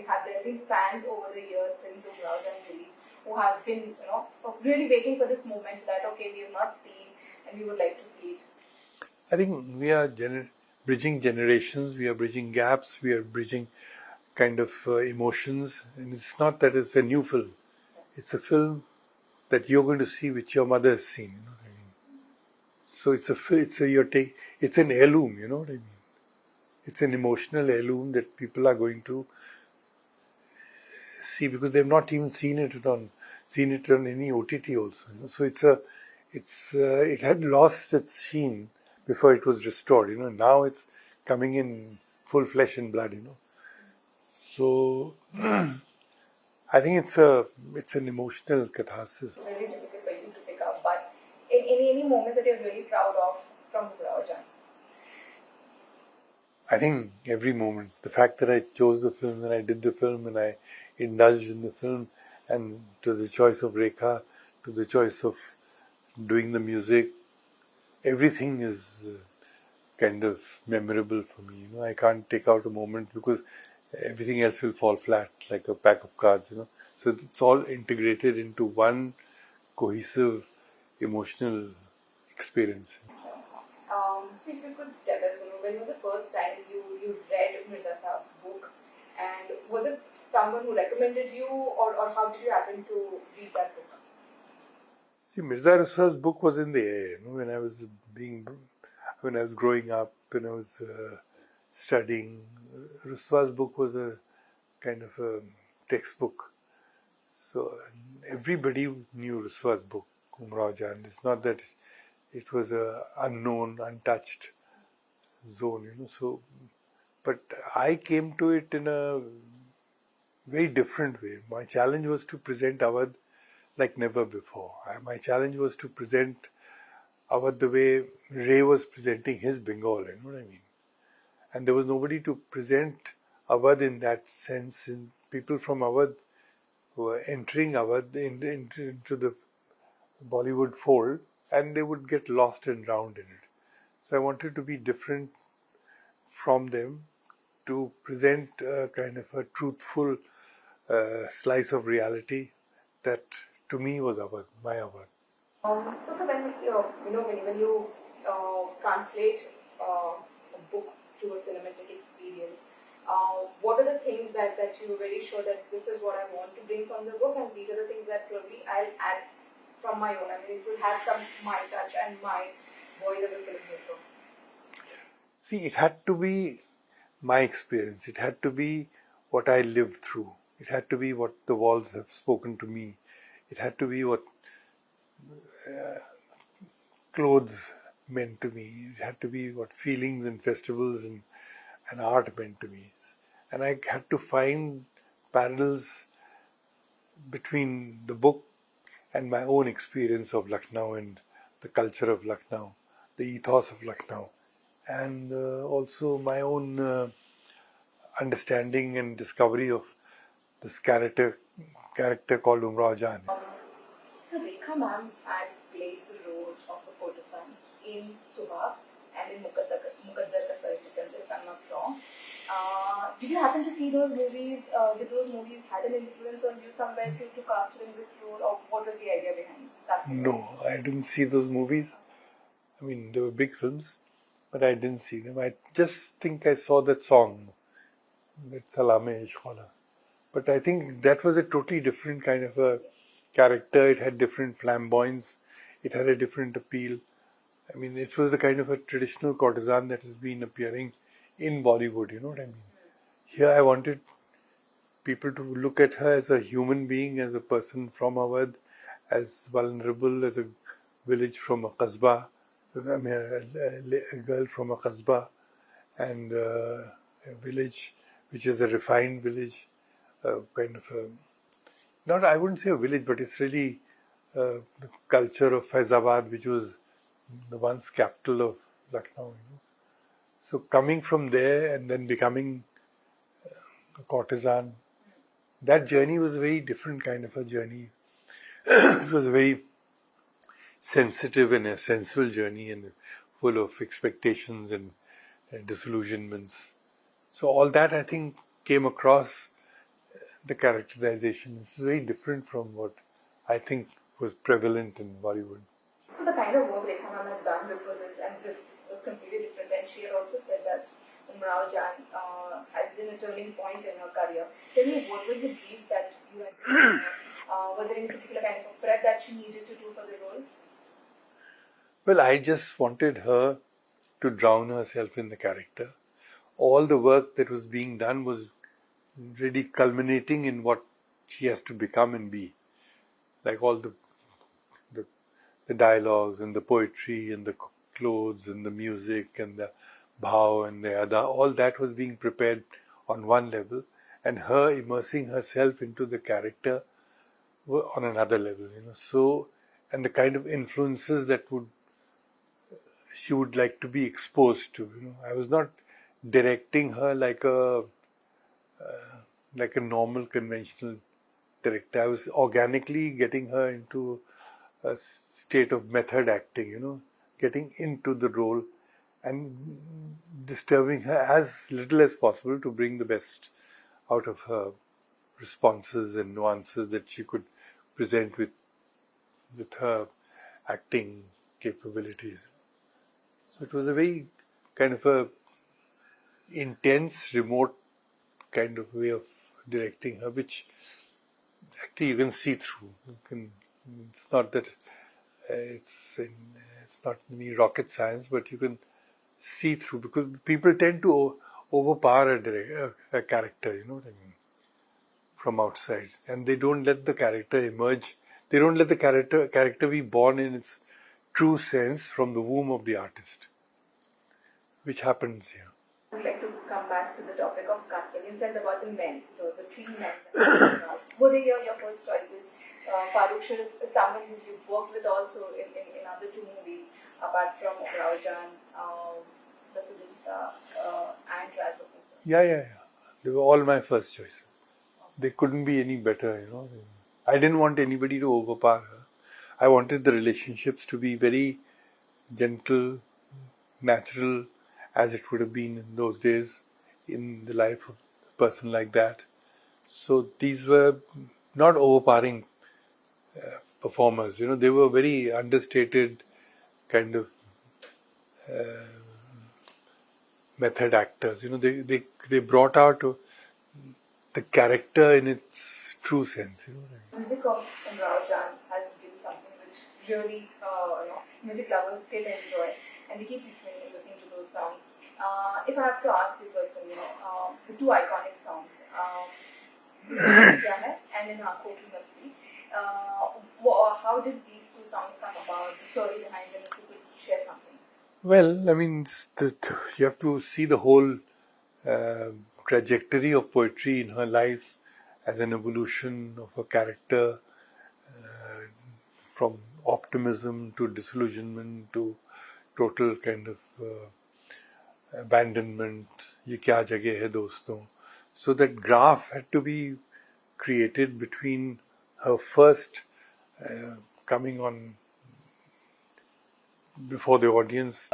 have there been fans over the years since Umrao Jaan release who have been, really waiting for this moment that, okay, we have not seen and we would like to see it? I think we are bridging generations, we are bridging gaps, we are bridging kind of emotions. And it's not that it's a new film. It's a film that you're going to see which your mother has seen. You know what I mean? So it's an heirloom. You know what I mean? It's an emotional heirloom that people are going to see because they've not even seen it on any OTT also. You know? So it had lost its sheen before it was restored. You know, now it's coming in full flesh and blood. You know, so I think it's an emotional catharsis. It's very difficult for you to pick up, but any moments that you're really proud of from Umrao Jaan? I think every moment, the fact that I chose the film and I did the film and I indulged in the film, and to the choice of Rekha, to the choice of doing the music, everything is kind of memorable for me. You know, I can't take out a moment because everything else will fall flat like a pack of cards. You know, so it's all integrated into one cohesive emotional experience. So if you could tell us, when was the first time you read Mirza Saab's book, and was it someone who recommended you, or how did you happen to read that book? See, Mirza Ruswa's book was in the air. You know, when I was growing up, when I was studying, Ruswa's book was a kind of a textbook. So everybody knew Ruswa's book, Umrao Jaan. It's not that it was a unknown, untouched zone, you know. So, but I came to it in a very different way. My challenge was to present Awadh like never before. My challenge was to present Awadh the way Ray was presenting his Bengal, you know what I mean? And there was nobody to present Awadh in that sense. And people from Awadh were entering Awadh into the Bollywood fold, and they would get lost and drowned in it. So I wanted to be different from them, to present a kind of a truthful slice of reality that to me was Awadh, my Awadh. So when when you translate a book to a cinematic experience, what are the things that you were very sure that this is what I want to bring from the book, and these are the things that probably I'll add from my own? I mean, it will have some my touch and my voice as a filmmaker. See, it had to be my experience. It had to be what I lived through. It had to be what the walls have spoken to me. It had to be what clothes meant to me. It had to be what feelings and festivals and art meant to me. And I had to find parallels between the book and my own experience of Lucknow and the culture of Lucknow, the ethos of Lucknow, and also my own understanding and discovery of this character called Umrao Jaan. So Rekha ma'am had played the role of a courtesan in Subha and in Mukaddar Ka Sikandar, if I'm not wrong. Did you happen to see those movies? Did those movies had an influence on you somewhere to cast her in this role, or what was the idea behind casting? No, I didn't see those movies. I mean, they were big films, but I didn't see them. I just think I saw that song, that Salame Ishqala. But I think that was a totally different kind of a character. It had different flamboyance. It had a different appeal. I mean, it was the kind of a traditional courtesan that has been appearing in Bollywood, you know what I mean? Here I wanted people to look at her as a human being, as a person from Awadh, as vulnerable as a village from a qasbah, I mean, a girl from a qasbah, and a village which is a refined village, kind of a, not, I wouldn't say a village, but it's really the culture of Faizabad, which was the once capital of Lucknow. You know? So coming from there and then becoming a courtesan, that journey was a very different kind of a journey. It was a very sensitive and a sensual journey and full of expectations and disillusionments. So all that I think came across the characterization. It's very different from what I think was prevalent in Bollywood. So the kind of work Rekha ma'am had done before this, and this was completely different. And she had also said that Umrao Jaan has been a turning point in her career. Tell me, what was the brief that you had given her? Was there any particular kind of prep that she needed to do for the role? Well, I just wanted her to drown herself in the character. All the work that was being done was really culminating in what she has to become and be. Like all the dialogues and the poetry and the clothes and the music and the bhav and the ada, all that was being prepared on one level, and her immersing herself into the character were on another level, So, and the kind of influences that she would like to be exposed to, I was not directing her like a normal conventional director. I was organically getting her into a state of method acting, getting into the role and disturbing her as little as possible to bring the best out of her responses and nuances that she could present with her acting capabilities. So it was a very kind of a intense, remote kind of way of directing her, which actually you can see through. It's not that it's not any rocket science, but you can see through, because people tend to overpower a character, you know what I mean, from outside, and they don't let the character emerge. They don't let the character be born in its true sense from the womb of the artist, which happens here. I would like to come back to the topic of casting. In sense about the men, the three men that were they your first choices? Farooq is someone who you've worked with also in other two movies, apart from Umrao Jaan, and Raj Professor. Yeah. They were all my first choices. They couldn't be any better, I didn't want anybody to overpower her. I wanted the relationships to be very gentle, natural, as it would have been in those days in the life of a person like that. So these were not overpowering performers, they were very understated kind of method actors. They brought out the character in its true sense. Music of Umrao Jaan has been something which really music lovers still enjoy, and they keep listening to those songs. If I have to ask you personally, the two iconic songs, Kya Hai and In Aankhon Ki Masti, how did these two songs come about? The story behind them, if you could share something. Well, I mean, you have to see the whole trajectory of poetry in her life as an evolution of a character, from optimism to disillusionment to total kind of abandonment. Ye kya jagah hai doston. So that graph had to be created between her first coming on before the audience